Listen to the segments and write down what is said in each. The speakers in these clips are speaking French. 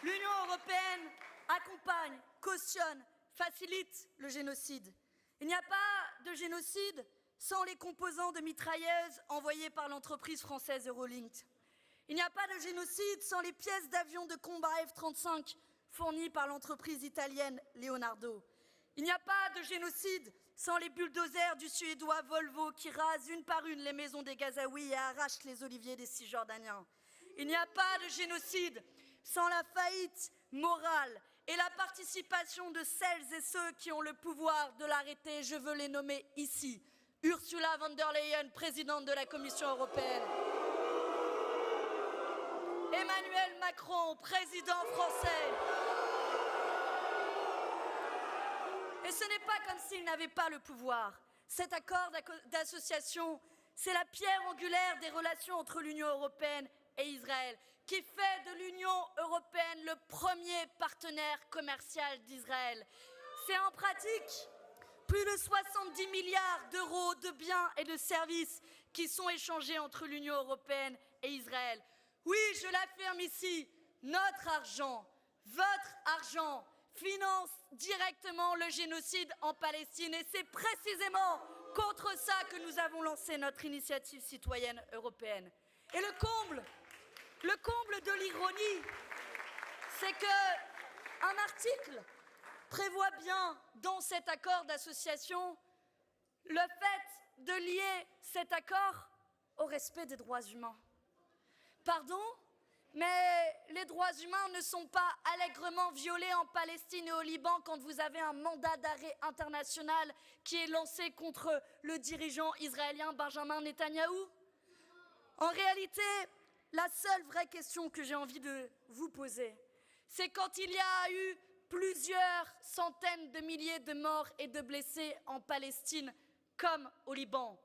L'Union européenne accompagne, cautionne, facilite le génocide. Il n'y a pas de génocide sans les composants de mitrailleuses envoyées par l'entreprise française Eurolink. Il n'y a pas de génocide sans les pièces d'avions de combat F-35 fournies par l'entreprise italienne Leonardo. Il n'y a pas de génocide sans les bulldozers du suédois Volvo qui rasent une par une les maisons des Gazaouis et arrachent les oliviers des Cisjordaniens. Il n'y a pas de génocide sans la faillite morale et la participation de celles et ceux qui ont le pouvoir de l'arrêter. Je veux les nommer ici. Ursula von der Leyen, présidente de la Commission européenne. Emmanuel Macron, président français. Et ce n'est pas comme s'il n'avait pas le pouvoir. Cet accord d'association, c'est la pierre angulaire des relations entre l'Union européenne et Israël, qui fait de l'Union européenne le premier partenaire commercial d'Israël. C'est en pratique plus de 70 milliards d'euros de biens et de services qui sont échangés entre l'Union européenne et Israël. Oui, je l'affirme ici, notre argent, votre argent, finance directement le génocide en Palestine. Et c'est précisément contre ça que nous avons lancé notre initiative citoyenne européenne. Et le comble de l'ironie, c'est qu'un article prévoit bien dans cet accord d'association le fait de lier cet accord au respect des droits humains. Pardon ? Mais les droits humains ne sont pas allègrement violés en Palestine et au Liban quand vous avez un mandat d'arrêt international qui est lancé contre le dirigeant israélien Benjamin Netanyahou. En réalité, la seule vraie question que j'ai envie de vous poser, c'est quand il y a eu plusieurs centaines de milliers de morts et de blessés en Palestine comme au Liban.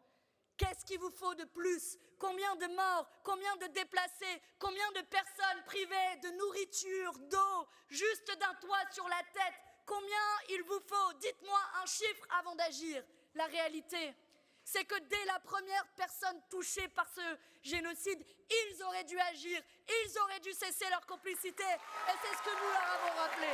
Qu'est-ce qu'il vous faut de plus? Combien de morts? Combien de déplacés? Combien de personnes privées de nourriture, d'eau, juste d'un toit sur la tête? Combien il vous faut? Dites-moi un chiffre avant d'agir. La réalité, c'est que dès la première personne touchée par ce génocide, ils auraient dû agir, ils auraient dû cesser leur complicité. Et c'est ce que nous leur avons rappelé.